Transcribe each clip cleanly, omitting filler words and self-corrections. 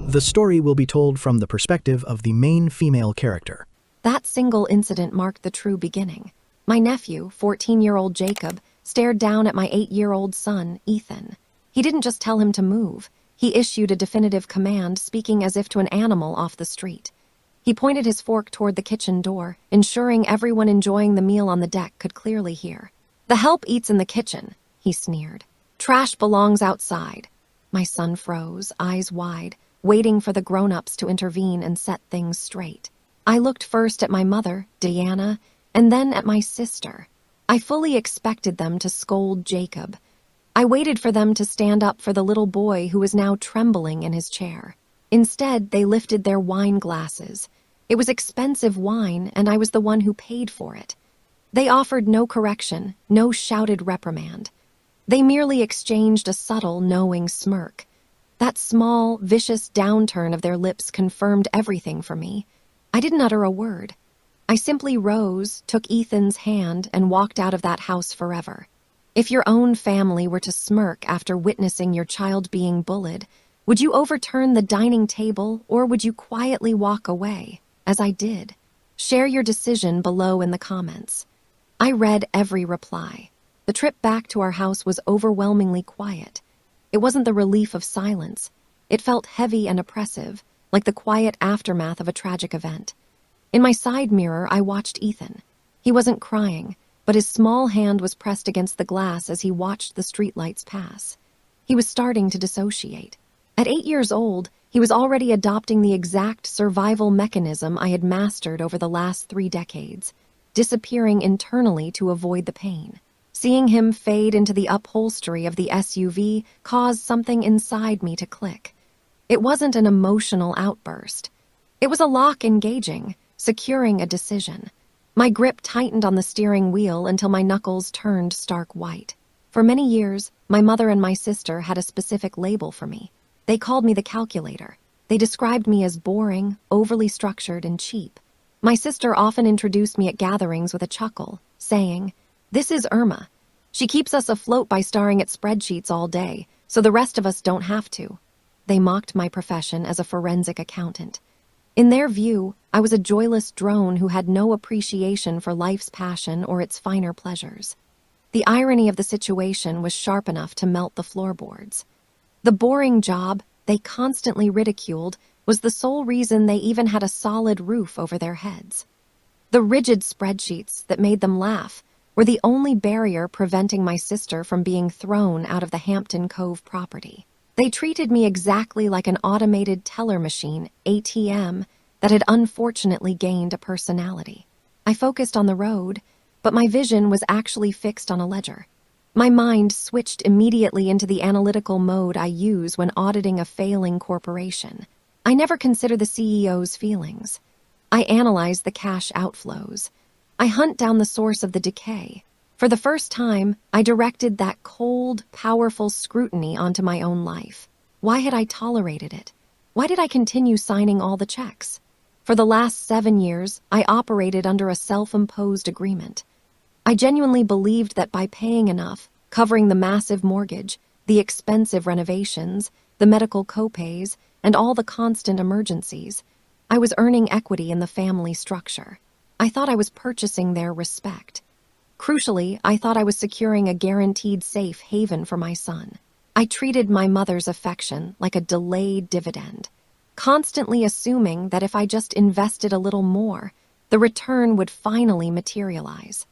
The story will be told from the perspective of the main female character. That single incident marked the true beginning. My nephew, 14-year-old Jacob, stared down at my 8-year-old son, Ethan. He didn't just tell him to move. He issued a definitive command, speaking as if to an animal off the street. He pointed his fork toward the kitchen door, ensuring everyone enjoying the meal on the deck could clearly hear. "The help eats in the kitchen," he sneered. "Trash belongs outside." My son froze, eyes wide, waiting for the grown-ups to intervene and set things straight. I looked first at my mother, Diana, and then at my sister. I fully expected them to scold Jacob. I waited for them to stand up for the little boy who was now trembling in his chair. Instead, they lifted their wine glasses. It was expensive wine, and I was the one who paid for it. They offered no correction, no shouted reprimand. They merely exchanged a subtle, knowing smirk. That small, vicious downturn of their lips confirmed everything for me. I didn't utter a word. I simply rose, took Ethan's hand, and walked out of that house forever. If your own family were to smirk after witnessing your child being bullied, would you overturn the dining table, or would you quietly walk away, as I did? Share your decision below in the comments. I read every reply. The trip back to our house was overwhelmingly quiet. It wasn't the relief of silence. It felt heavy and oppressive, like the quiet aftermath of a tragic event. In my side mirror, I watched Ethan. He wasn't crying, but his small hand was pressed against the glass as he watched the streetlights pass. He was starting to dissociate. At 8 years old, he was already adopting the exact survival mechanism I had mastered over the last 3 decades, disappearing internally to avoid the pain. Seeing him fade into the upholstery of the SUV caused something inside me to click. It wasn't an emotional outburst. It was a lock engaging, securing a decision. My grip tightened on the steering wheel until my knuckles turned stark white. For many years, my mother and my sister had a specific label for me. They called me the calculator. They described me as boring, overly structured, and cheap. My sister often introduced me at gatherings with a chuckle, saying, "This is Irma. She keeps us afloat by staring at spreadsheets all day, so the rest of us don't have to." They mocked my profession as a forensic accountant. In their view, I was a joyless drone who had no appreciation for life's passion or its finer pleasures. The irony of the situation was sharp enough to melt the floorboards. The boring job they constantly ridiculed was the sole reason they even had a solid roof over their heads. The rigid spreadsheets that made them laugh were the only barrier preventing my sister from being thrown out of the Hampton Cove property. They treated me exactly like an automated teller machine, ATM, that had unfortunately gained a personality. I focused on the road, but my vision was actually fixed on a ledger. My mind switched immediately into the analytical mode I use when auditing a failing corporation. I never consider the CEO's feelings. I analyze the cash outflows. I hunt down the source of the decay. For the first time, I directed that cold, powerful scrutiny onto my own life. Why had I tolerated it? Why did I continue signing all the checks? For the last 7 years, I operated under a self-imposed agreement. I genuinely believed that by paying enough, covering the massive mortgage, the expensive renovations, the medical copays, and all the constant emergencies, I was earning equity in the family structure. I thought I was purchasing their respect. Crucially, I thought I was securing a guaranteed safe haven for my son. I treated my mother's affection like a delayed dividend, constantly assuming that if I just invested a little more, the return would finally materialize.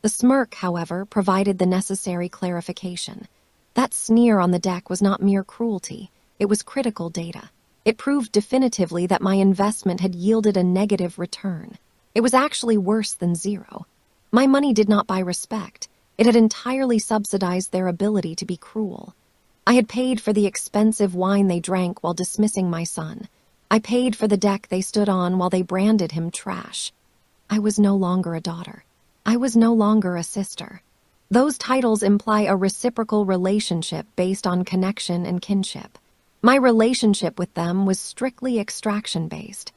The smirk, however, provided the necessary clarification. That sneer on the deck was not mere cruelty, it was critical data. It proved definitively that my investment had yielded a negative return. It was actually worse than zero. My money did not buy respect. It had entirely subsidized their ability to be cruel. I had paid for the expensive wine they drank while dismissing my son. I paid for the deck they stood on while they branded him trash. I was no longer a daughter. I was no longer a sister. Those titles imply a reciprocal relationship based on connection and kinship. My relationship with them was strictly extraction-based.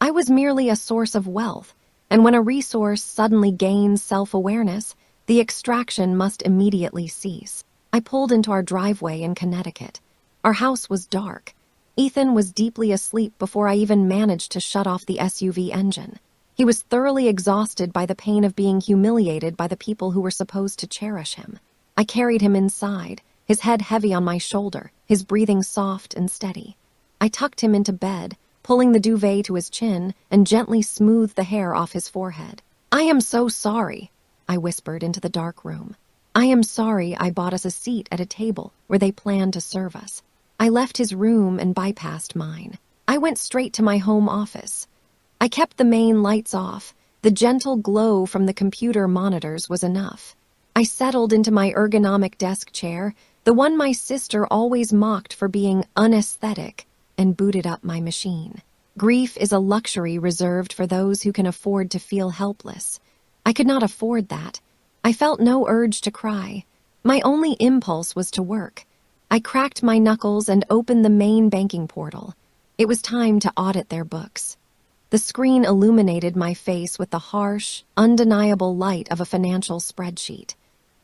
I was merely a source of wealth, and when a resource suddenly gains self-awareness, the extraction must immediately cease. I pulled into our driveway in Connecticut. Our house was dark. Ethan was deeply asleep before I even managed to shut off the SUV engine. He was thoroughly exhausted by the pain of being humiliated by the people who were supposed to cherish him. I carried him inside, his head heavy on my shoulder, his breathing soft and steady. I tucked him into bed, pulling the duvet to his chin, and gently smoothed the hair off his forehead. "I am so sorry," I whispered into the dark room. "I am sorry I bought us a seat at a table where they planned to serve us." I left his room and bypassed mine. I went straight to my home office. I kept the main lights off. The gentle glow from the computer monitors was enough. I settled into my ergonomic desk chair, the one my sister always mocked for being unaesthetic, and booted up my machine. Grief is a luxury reserved for those who can afford to feel helpless. I could not afford that. I felt no urge to cry. My only impulse was to work. I cracked my knuckles and opened the main banking portal. It was time to audit their books. The screen illuminated my face with the harsh, undeniable light of a financial spreadsheet.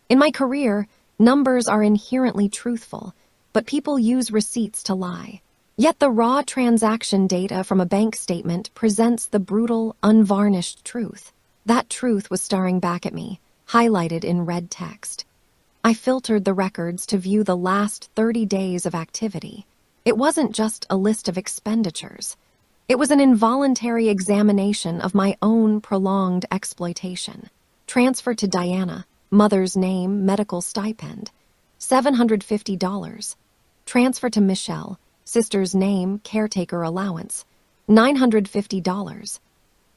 In my career, numbers are inherently truthful, but people use receipts to lie. Yet the raw transaction data from a bank statement presents the brutal, unvarnished truth. That truth was staring back at me, highlighted in red text. I filtered the records to view the last 30 days of activity. It wasn't just a list of expenditures. It was an involuntary examination of my own prolonged exploitation. Transfer to Diana, mother's name, medical stipend, $750. Transfer to Michelle, sister's name, caretaker allowance, $950.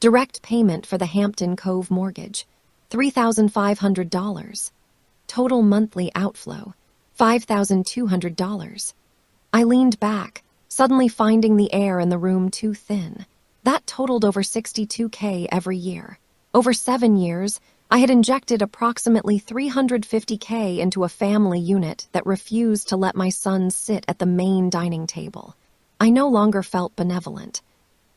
Direct payment for the Hampton Cove mortgage, $3,500. Total monthly outflow, $5,200. I leaned back, suddenly finding the air in the room too thin. That totaled over $62K every year. Over 7 years, I had injected approximately $350K into a family unit that refused to let my sons sit at the main dining table. I no longer felt benevolent.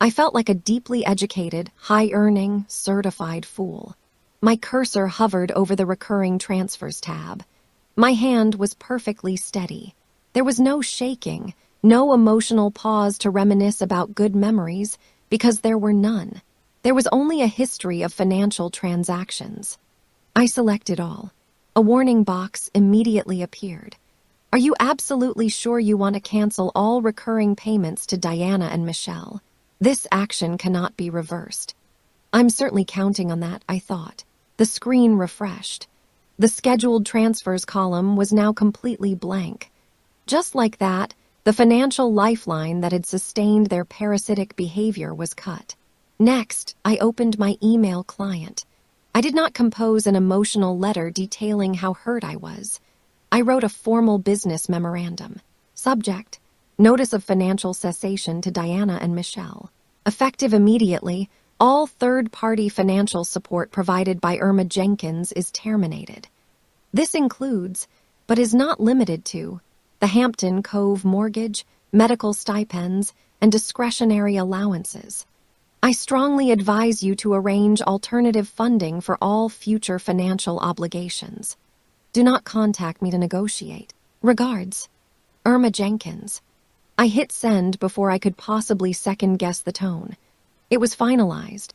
I felt like a deeply educated, high-earning, certified fool. My cursor hovered over the recurring transfers tab. My hand was perfectly steady. There was no shaking, no emotional pause to reminisce about good memories, because there were none. There was only a history of financial transactions. I selected all. A warning box immediately appeared. "Are you absolutely sure you want to cancel all recurring payments to Diana and Michelle? This action cannot be reversed." I'm certainly counting on that, I thought. The screen refreshed. The scheduled transfers column was now completely blank. Just like that, the financial lifeline that had sustained their parasitic behavior was cut. Next, I opened my email client. I did not compose an emotional letter detailing how hurt I was. I wrote a formal business memorandum. Subject: Notice of financial cessation to Diana and Michelle. Effective immediately, all third-party financial support provided by Irma Jenkins is terminated. This includes, but is not limited to, the Hampton Cove mortgage, medical stipends, and discretionary allowances. I strongly advise you to arrange alternative funding for all future financial obligations. Do not contact me to negotiate. Regards, Irma Jenkins. I hit send before I could possibly second-guess the tone. It was finalized.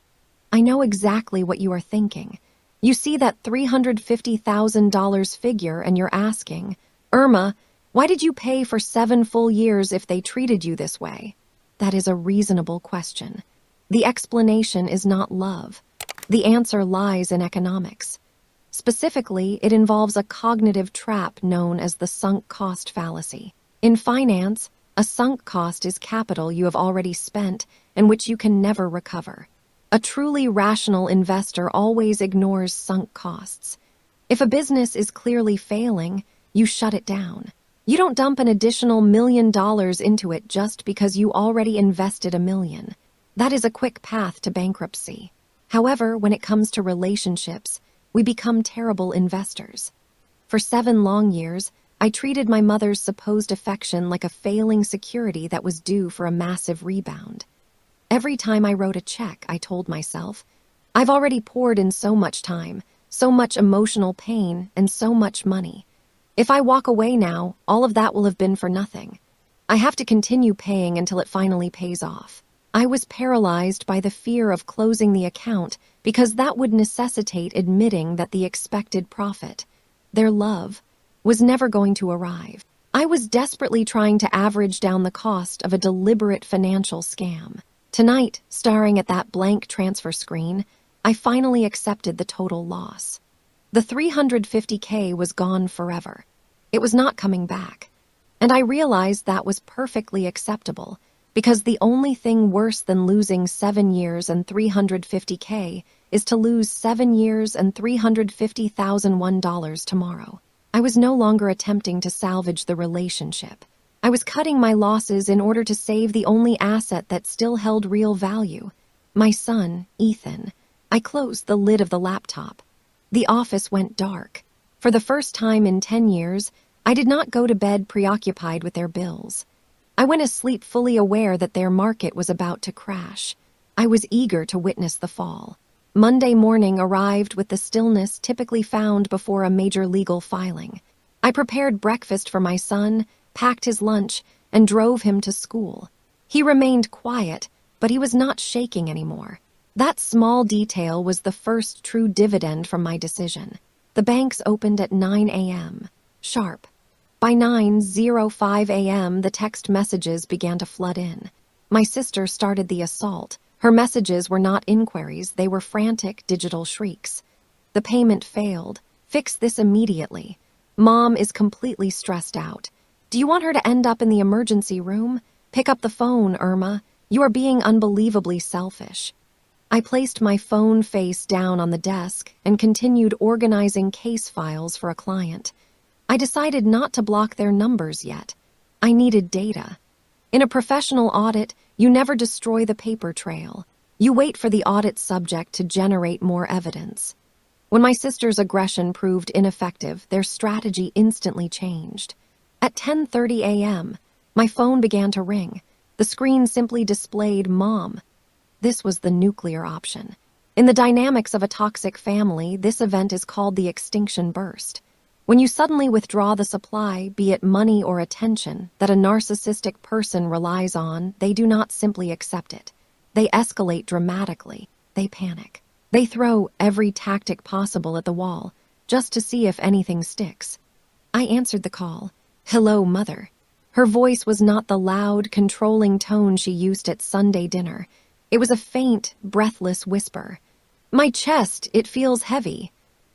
I know exactly what you are thinking. You see that $350,000 figure and you're asking, "Irma, why did you pay for 7 full years if they treated you this way?" That is a reasonable question. The explanation is not love. The answer lies in economics. Specifically, it involves a cognitive trap known as the sunk cost fallacy. In finance, a sunk cost is capital you have already spent and which you can never recover. A truly rational investor always ignores sunk costs. If a business is clearly failing, you shut it down. You don't dump an additional $1 million into it just because you already invested $1 million. That is a quick path to bankruptcy. However, when it comes to relationships, we become terrible investors. For 7 long years, I treated my mother's supposed affection like a failing security that was due for a massive rebound. Every time I wrote a check, I told myself, I've already poured in so much time, so much emotional pain, and so much money. If I walk away now, all of that will have been for nothing. I have to continue paying until it finally pays off. I was paralyzed by the fear of closing the account because that would necessitate admitting that the expected profit, their love, was never going to arrive. I was desperately trying to average down the cost of a deliberate financial scam. Tonight, staring at that blank transfer screen, I finally accepted the total loss. The $350K was gone forever. It was not coming back. And I realized that was perfectly acceptable, because the only thing worse than losing 7 years and $350K is to lose 7 years and $350,001 tomorrow. I was no longer attempting to salvage the relationship. I was cutting my losses in order to save the only asset that still held real value. My son, Ethan. I closed the lid of the laptop. The office went dark. For the first time in 10 years, I did not go to bed preoccupied with their bills. I went asleep fully aware that their market was about to crash. I was eager to witness the fall. Monday morning arrived with the stillness typically found before a major legal filing. I prepared breakfast for my son, packed his lunch, and drove him to school. He remained quiet, but he was not shaking anymore. That small detail was the first true dividend from my decision. The banks opened at 9 a.m. sharp. By 9:05 a.m., the text messages began to flood in. My sister started the assault. Her messages were not inquiries, they were frantic digital shrieks. The payment failed. Fix this immediately. Mom is completely stressed out. Do you want her to end up in the emergency room? Pick up the phone, Irma. You are being unbelievably selfish. I placed my phone face down on the desk and continued organizing case files for a client. I decided not to block their numbers yet. I needed data. In a professional audit, you never destroy the paper trail. You wait for the audit subject to generate more evidence. When my sister's aggression proved ineffective, their strategy instantly changed. At 10:30 a.m., my phone began to ring. The screen simply displayed Mom. This was the nuclear option. In the dynamics of a toxic family, this event is called the extinction burst. When you suddenly withdraw the supply, be it money or attention, that a narcissistic person relies on, they do not simply accept it. They escalate dramatically. They panic. They throw every tactic possible at the wall, just to see if anything sticks. I answered the call. Hello, Mother. Her voice was not the loud, controlling tone she used at Sunday dinner. It was a faint, breathless whisper. My chest, it feels heavy.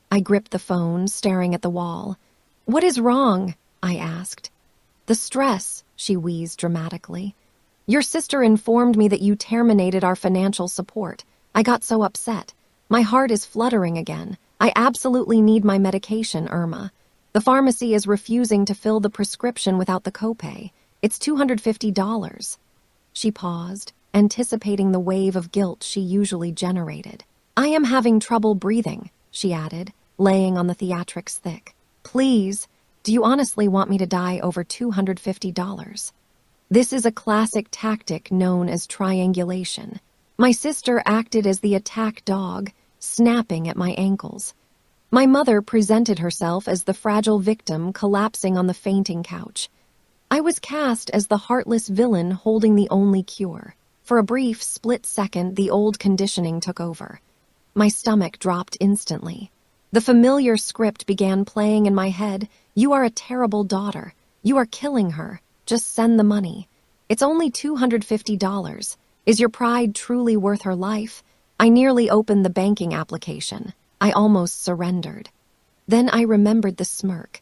I gripped the phone, staring at the wall. What is wrong? I asked. The stress, she wheezed dramatically. Your sister informed me that you terminated our financial support. I got so upset. My heart is fluttering again. I absolutely need my medication, Irma. The pharmacy is refusing to fill the prescription without the copay. It's $250. She paused, anticipating the wave of guilt she usually generated. I am having trouble breathing, she added, laying on the theatrics thick. Please, do you honestly want me to die over $250? This is a classic tactic known as triangulation. My sister acted as the attack dog, snapping at my ankles. My mother presented herself as the fragile victim collapsing on the fainting couch. I was cast as the heartless villain holding the only cure. For a brief, split second, the old conditioning took over. My stomach dropped instantly. The familiar script began playing in my head. You are a terrible daughter. You are killing her. Just send the money. It's only $250. Is your pride truly worth her life? I nearly opened the banking application. I almost surrendered. Then I remembered the smirk.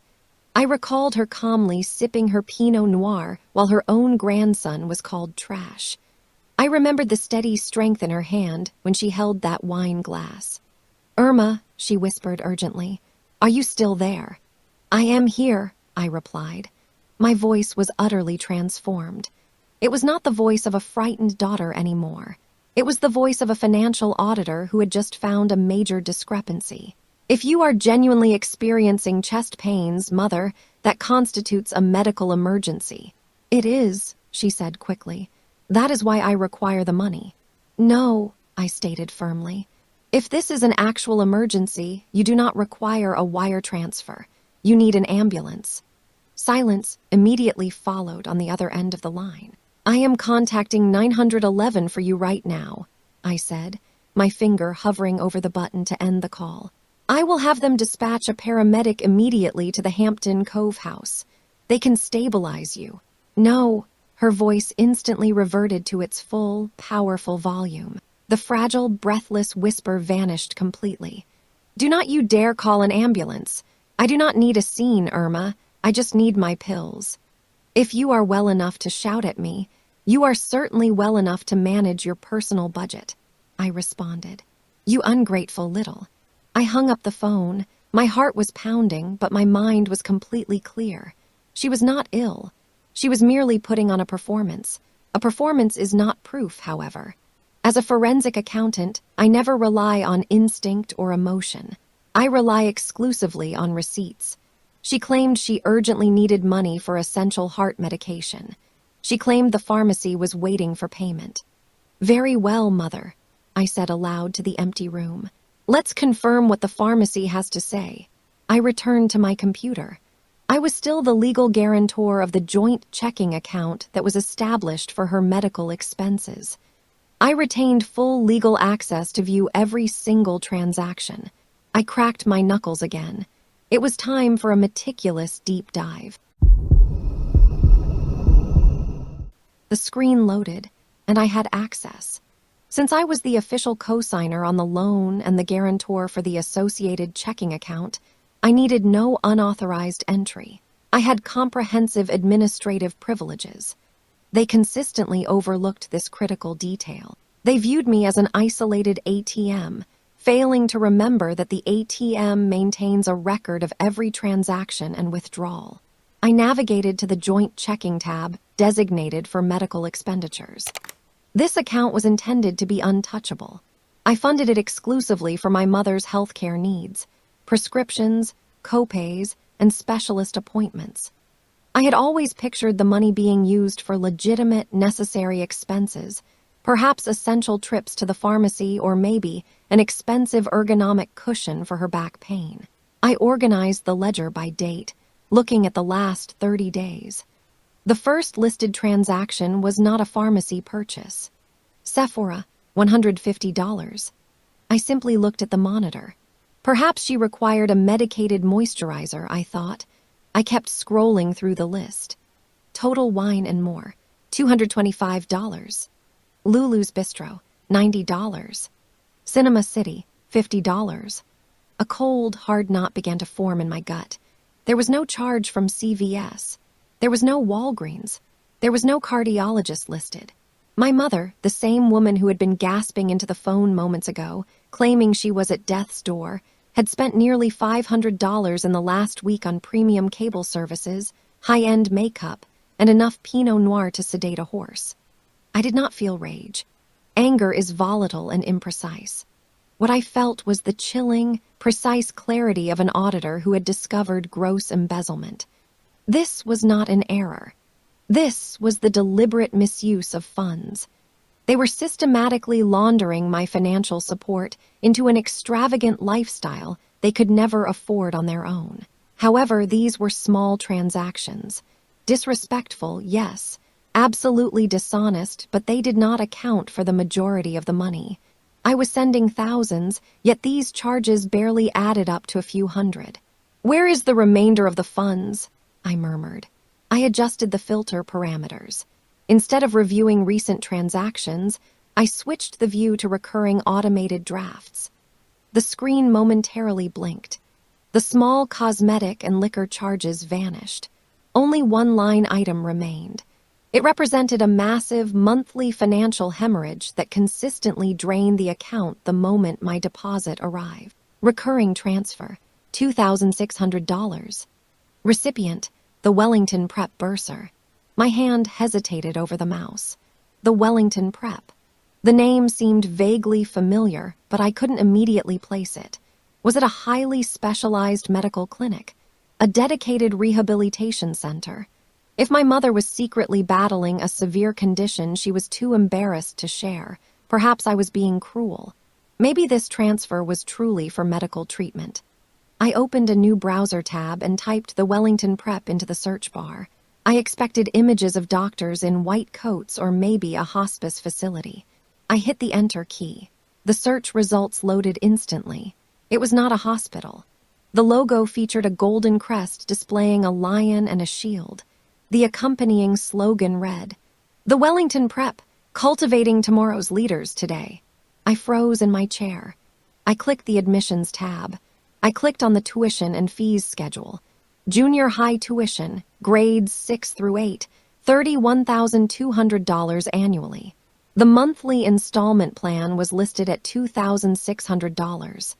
I recalled her calmly sipping her Pinot Noir while her own grandson was called trash. I remembered the steady strength in her hand when she held that wine glass. Irma, she whispered urgently, are you still there? I am here, I replied. My voice was utterly transformed. It was not the voice of a frightened daughter anymore. It was the voice of a financial auditor who had just found a major discrepancy. If you are genuinely experiencing chest pains, Mother, that constitutes a medical emergency. It is, she said quickly. That is why I require the money. No, I stated firmly. If this is an actual emergency, you do not require a wire transfer. You need an ambulance. Silence immediately followed on the other end of the line. "I am contacting 911 for you right now," I said, my finger hovering over the button to end the call. "I will have them dispatch a paramedic immediately to the Hampton Cove house. They can stabilize you." "No," her voice instantly reverted to its full, powerful volume. The fragile, breathless whisper vanished completely. "Do not you dare call an ambulance. I do not need a scene, Irma. I just need my pills. If you are well enough to shout at me, you are certainly well enough to manage your personal budget," I responded. "You ungrateful little." I hung up the phone. My heart was pounding, but my mind was completely clear. She was not ill. She was merely putting on a performance. A performance is not proof, however. As a forensic accountant, I never rely on instinct or emotion. I rely exclusively on receipts. She claimed she urgently needed money for essential heart medication. She claimed the pharmacy was waiting for payment. "Very well, Mother," I said aloud to the empty room. "Let's confirm what the pharmacy has to say." I returned to my computer. I was still the legal guarantor of the joint checking account that was established for her medical expenses. I retained full legal access to view every single transaction. I cracked my knuckles again. It was time for a meticulous deep dive. The screen loaded, and I had access. Since I was the official cosigner on the loan and the guarantor for the associated checking account, I needed no unauthorized entry. I had comprehensive administrative privileges. They consistently overlooked this critical detail. They viewed me as an isolated ATM, failing to remember that the ATM maintains a record of every transaction and withdrawal. I navigated to the joint checking tab designated for medical expenditures. This account was intended to be untouchable. I funded it exclusively for my mother's healthcare needs, prescriptions, copays, and specialist appointments. I had always pictured the money being used for legitimate, necessary expenses, perhaps essential trips to the pharmacy or maybe an expensive ergonomic cushion for her back pain. I organized the ledger by date, looking at the last 30 days. The first listed transaction was not a pharmacy purchase. Sephora, $150. I simply looked at the monitor. Perhaps she required a medicated moisturizer, I thought. I kept scrolling through the list. Total Wine and More, $225. Lulu's Bistro, $90. Cinema City, $50. A cold, hard knot began to form in my gut. There was no charge from CVS. There was no Walgreens. There was no cardiologist listed. My mother, the same woman who had been gasping into the phone moments ago, claiming she was at death's door, had spent nearly $500 in the last week on premium cable services, high-end makeup, and enough Pinot Noir to sedate a horse. I did not feel rage. Anger is volatile and imprecise. What I felt was the chilling, precise clarity of an auditor who had discovered gross embezzlement. This was not an error. This was the deliberate misuse of funds. They were systematically laundering my financial support into an extravagant lifestyle they could never afford on their own. However, these were small transactions. Disrespectful, yes. Absolutely dishonest, but they did not account for the majority of the money. I was sending thousands, yet these charges barely added up to a few hundred. "Where is the remainder of the funds?" I murmured. I adjusted the filter parameters. Instead of reviewing recent transactions, I switched the view to recurring automated drafts. The screen momentarily blinked. The small cosmetic and liquor charges vanished. Only one line item remained. It represented a massive monthly financial hemorrhage that consistently drained the account the moment my deposit arrived. Recurring transfer, $2,600. Recipient, the Wellington Prep bursar. My hand hesitated over the mouse. The Wellington Prep. The name seemed vaguely familiar, but I couldn't immediately place it. Was it a highly specialized medical clinic? A dedicated rehabilitation center? If my mother was secretly battling a severe condition she was too embarrassed to share, perhaps I was being cruel. Maybe this transfer was truly for medical treatment. I opened a new browser tab and typed the Wellington Prep into the search bar. I expected images of doctors in white coats or maybe a hospice facility. I hit the enter key. The search results loaded instantly. It was not a hospital. The logo featured a golden crest displaying a lion and a shield. The accompanying slogan read, "The Wellington Prep, cultivating tomorrow's leaders today." I froze in my chair. I clicked the admissions tab. I clicked on the tuition and fees schedule. Junior high tuition, grades 6 through 8, $31,200 annually. The monthly installment plan was listed at $2,600.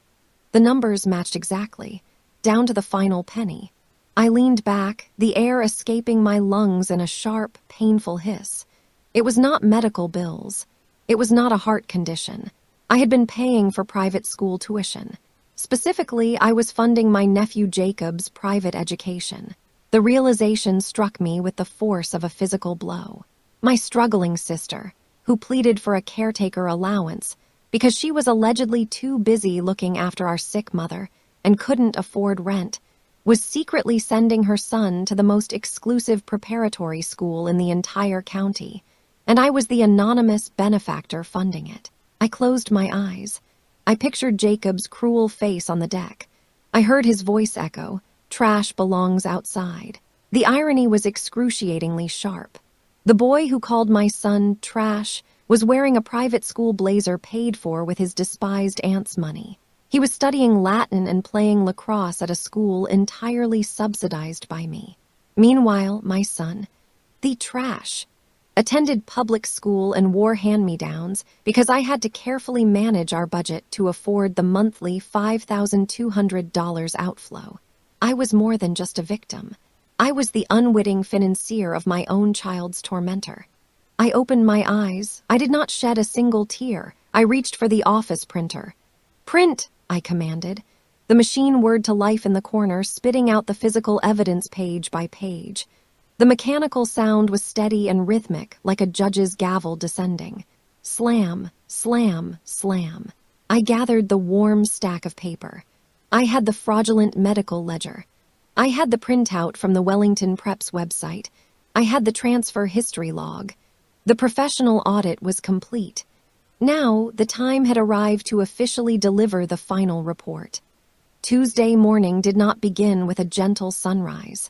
The numbers matched exactly, down to the final penny. I leaned back, the air escaping my lungs in a sharp, painful hiss. It was not medical bills. It was not a heart condition. I had been paying for private school tuition. Specifically, I was funding my nephew Jacob's private education. The realization struck me with the force of a physical blow. My struggling sister, who pleaded for a caretaker allowance because she was allegedly too busy looking after our sick mother and couldn't afford rent, was secretly sending her son to the most exclusive preparatory school in the entire county, and I was the anonymous benefactor funding it. I closed my eyes. I pictured Jacob's cruel face on the deck. I heard his voice echo, "Trash belongs outside." The irony was excruciatingly sharp. The boy who called my son trash was wearing a private school blazer paid for with his despised aunt's money. He was studying Latin and playing lacrosse at a school entirely subsidized by me. Meanwhile, my son, the trash, attended public school and wore hand-me-downs because I had to carefully manage our budget to afford the monthly $5,200 outflow. I was more than just a victim. I was the unwitting financier of my own child's tormentor. I opened my eyes. I did not shed a single tear. I reached for the office printer. "Print," I commanded. The machine whirred to life in the corner, spitting out the physical evidence page by page. The mechanical sound was steady and rhythmic, like a judge's gavel descending. Slam, slam, slam. I gathered the warm stack of paper. I had the fraudulent medical ledger. I had the printout from the Wellington Prep's website. I had the transfer history log. The professional audit was complete. Now, the time had arrived to officially deliver the final report. Tuesday morning did not begin with a gentle sunrise.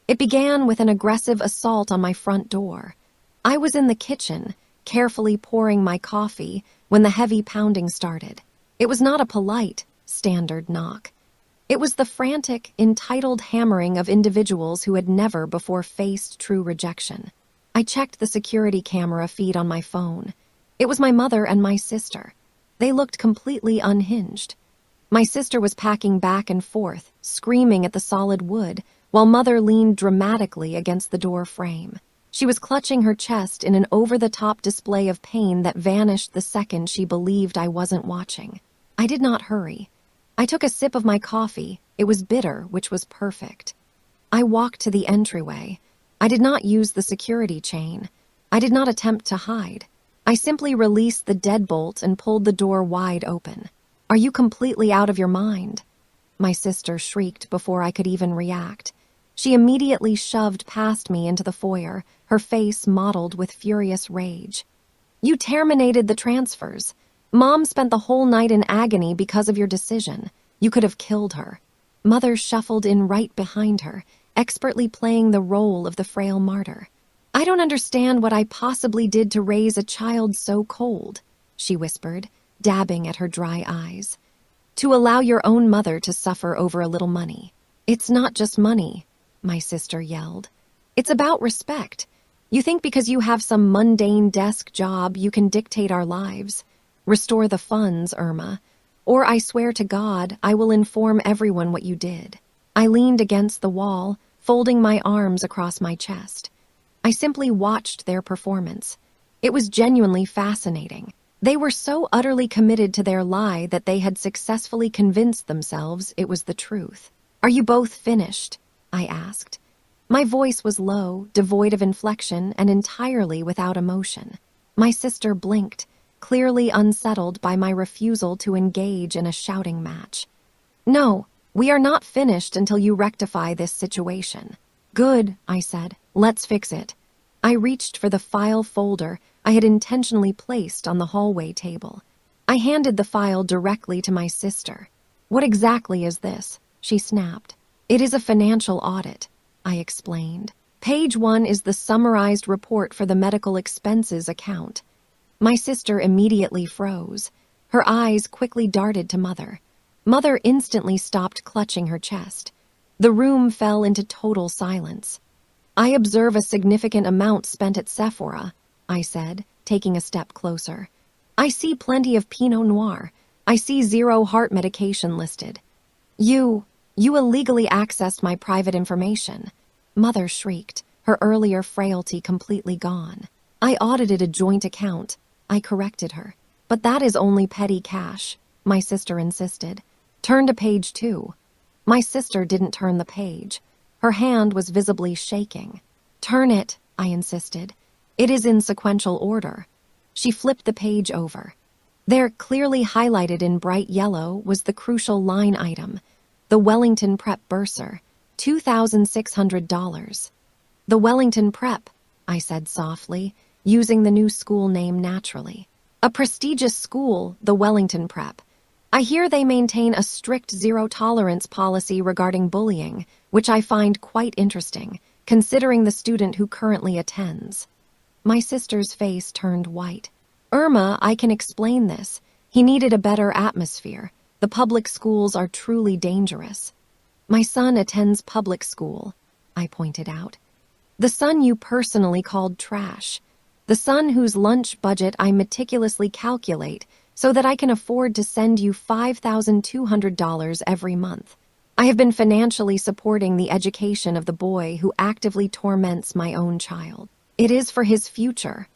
It began with an aggressive assault on my front door. I was in the kitchen, carefully pouring my coffee, when the heavy pounding started. It was not a polite, standard knock. It was the frantic, entitled hammering of individuals who had never before faced true rejection. I checked the security camera feed on my phone. It was my mother and my sister. They looked completely unhinged. My sister was packing back and forth, screaming at the solid wood, while Mother leaned dramatically against the door frame. She was clutching her chest in an over-the-top display of pain that vanished the second she believed I wasn't watching. I did not hurry. I took a sip of my coffee. It was bitter, which was perfect. I walked to the entryway. I did not use the security chain. I did not attempt to hide. I simply released the deadbolt and pulled the door wide open. "Are you completely out of your mind?" My sister shrieked before I could even react. She immediately shoved past me into the foyer, her face mottled with furious rage. "You terminated the transfers. Mom spent the whole night in agony because of your decision. You could have killed her." Mother shuffled in right behind her, expertly playing the role of the frail martyr. "I don't understand what I possibly did to raise a child so cold," she whispered, dabbing at her dry eyes. "To allow your own mother to suffer over a little money. It's not just money," my sister yelled. "It's about respect. You think because you have some mundane desk job you can dictate our lives. Restore the funds, Irma, or I swear to God I will inform everyone what you did." I leaned against the wall, folding my arms across my chest. I simply watched their performance. It was genuinely fascinating. They were so utterly committed to their lie that they had successfully convinced themselves it was the truth. "Are you both finished?" I asked. My voice was low, devoid of inflection, and entirely without emotion. My sister blinked, clearly unsettled by my refusal to engage in a shouting match. "No, We are not finished until you rectify this situation. Good, I said. Let's fix it. I reached for the file folder I had intentionally placed on the hallway table. I handed the file directly to my sister. What exactly is this? She snapped. It is a financial audit, I explained. Page 1 is the summarized report for the medical expenses account. My sister immediately froze. Her eyes quickly darted to Mother. Mother instantly stopped clutching her chest. The room fell into total silence. I observe a significant amount spent at Sephora, I said, taking a step closer. I see plenty of Pinot Noir. I see 0 heart medication listed. You illegally accessed my private information. Mother shrieked, her earlier frailty completely gone. I audited a joint account. I corrected her. But that is only petty cash, my sister insisted. Turn to page 2. My sister didn't turn the page. Her hand was visibly shaking. Turn it, I insisted. It is in sequential order. She flipped the page over. There, clearly highlighted in bright yellow, was the crucial line item, the Wellington Prep bursar, $2,600. The Wellington Prep, I said softly, using the new school name naturally. A prestigious school, the Wellington Prep. I hear they maintain a strict zero-tolerance policy regarding bullying, which I find quite interesting, considering the student who currently attends. My sister's face turned white. Irma, I can explain this. He needed a better atmosphere. The public schools are truly dangerous. My son attends public school, I pointed out. The son you personally called trash. The son whose lunch budget I meticulously calculate so that I can afford to send you $5,200 every month. I have been financially supporting the education of the boy who actively torments my own child. It is for his future,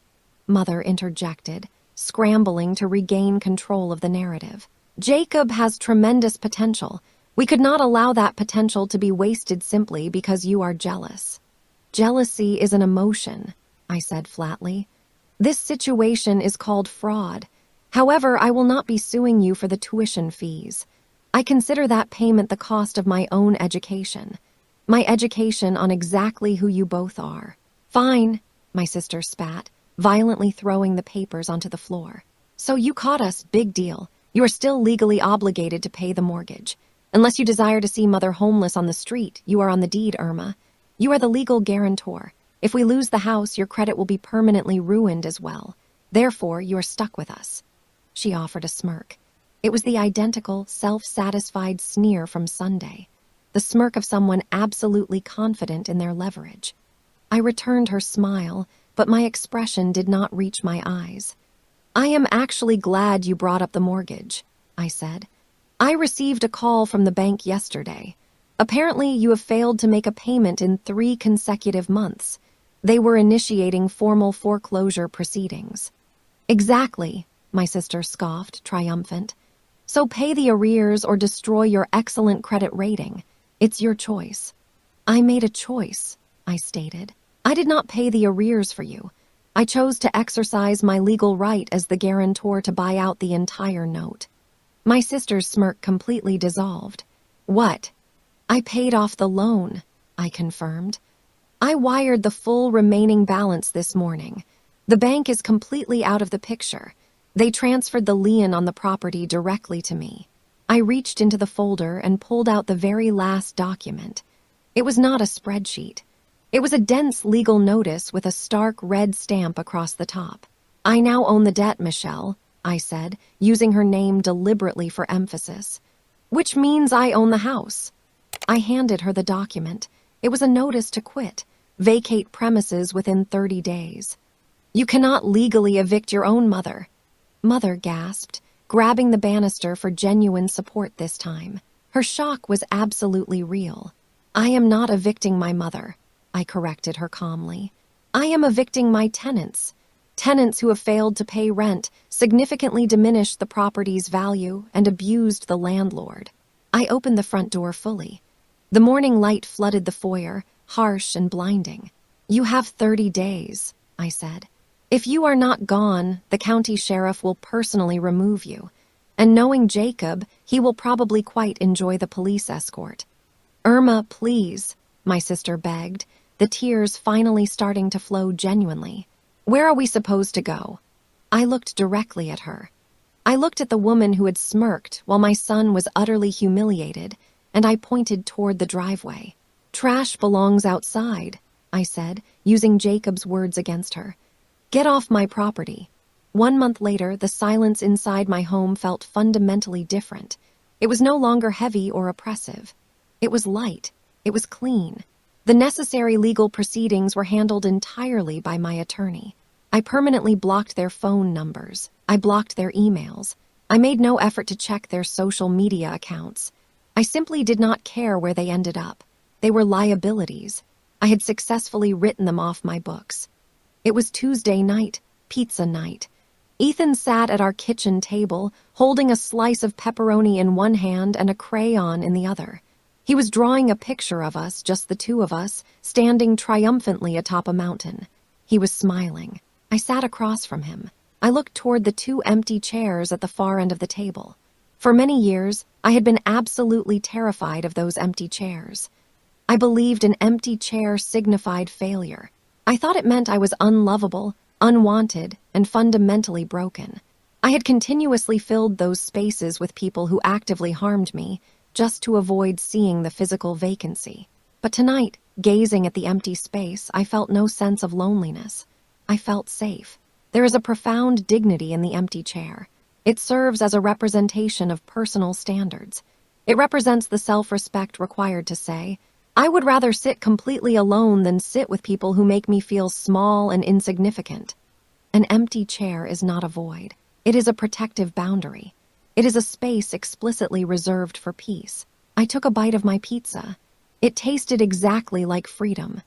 Mother interjected, scrambling to regain control of the narrative. Jacob has tremendous potential. We could not allow that potential to be wasted simply because you are jealous. Jealousy is an emotion, I said flatly. This situation is called fraud. However, I will not be suing you for the tuition fees. I consider that payment the cost of my own education. My education on exactly who you both are. Fine, my sister spat, violently throwing the papers onto the floor. So you caught us, big deal. You are still legally obligated to pay the mortgage. Unless you desire to see Mother homeless on the street, you are on the deed, Irma. You are the legal guarantor. If we lose the house, your credit will be permanently ruined as well. Therefore, you are stuck with us. She offered a smirk. It was the identical, self-satisfied sneer from Sunday. The smirk of someone absolutely confident in their leverage. I returned her smile, but my expression did not reach my eyes. I am actually glad you brought up the mortgage, I said. I received a call from the bank yesterday. Apparently, you have failed to make a payment in 3 consecutive months. They were initiating formal foreclosure proceedings. Exactly, my sister scoffed, triumphant. So pay the arrears or destroy your excellent credit rating. It's your choice. I made a choice, I stated. I did not pay the arrears for you. I chose to exercise my legal right as the guarantor to buy out the entire note. My sister's smirk completely dissolved. What? I paid off the loan, I confirmed. I wired the full remaining balance this morning. The bank is completely out of the picture. They transferred the lien on the property directly to me. I reached into the folder and pulled out the very last document. It was not a spreadsheet. It was a dense legal notice with a stark red stamp across the top. I now own the debt, Michelle, I said, using her name deliberately for emphasis. Which means I own the house. I handed her the document. It was a notice to quit, vacate premises within 30 days. You cannot legally evict your own mother. Mother gasped, grabbing the banister for genuine support this time. Her shock was absolutely real. I am not evicting my mother, I corrected her calmly. I am evicting my tenants. Tenants who have failed to pay rent, significantly diminished the property's value, and abused the landlord. I opened the front door fully. The morning light flooded the foyer, harsh and blinding. You have 30 days, I said. If you are not gone, the county sheriff will personally remove you. And knowing Jacob, he will probably quite enjoy the police escort. Irma, please, my sister begged, the tears finally starting to flow genuinely. Where are we supposed to go? I looked directly at her. I looked at the woman who had smirked while my son was utterly humiliated, and I pointed toward the driveway. Trash belongs outside, I said, using Jacob's words against her. Get off my property. 1 month later, the silence inside my home felt fundamentally different. It was no longer heavy or oppressive. It was light. It was clean. The necessary legal proceedings were handled entirely by my attorney. I permanently blocked their phone numbers. I blocked their emails. I made no effort to check their social media accounts. I simply did not care where they ended up. They were liabilities. I had successfully written them off my books. It was Tuesday night, pizza night. Ethan sat at our kitchen table, holding a slice of pepperoni in one hand and a crayon in the other. He was drawing a picture of us, just the two of us, standing triumphantly atop a mountain. He was smiling. I sat across from him. I looked toward the 2 empty chairs at the far end of the table. For many years, I had been absolutely terrified of those empty chairs. I believed an empty chair signified failure. I thought it meant I was unlovable, unwanted, and fundamentally broken. I had continuously filled those spaces with people who actively harmed me, just to avoid seeing the physical vacancy. But tonight, gazing at the empty space, I felt no sense of loneliness. I felt safe. There is a profound dignity in the empty chair. It serves as a representation of personal standards. It represents the self-respect required to say, I would rather sit completely alone than sit with people who make me feel small and insignificant. An empty chair is not a void. It is a protective boundary. It is a space explicitly reserved for peace. I took a bite of my pizza. It tasted exactly like freedom.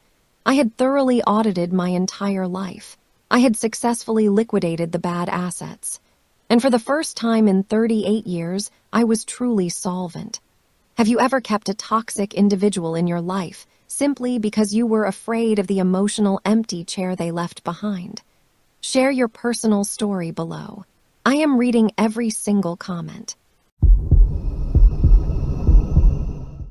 I had thoroughly audited my entire life. I had successfully liquidated the bad assets. And for the first time in 38 years, I was truly solvent. Have you ever kept a toxic individual in your life simply because you were afraid of the emotional empty chair they left behind? Share your personal story below. I am reading every single comment.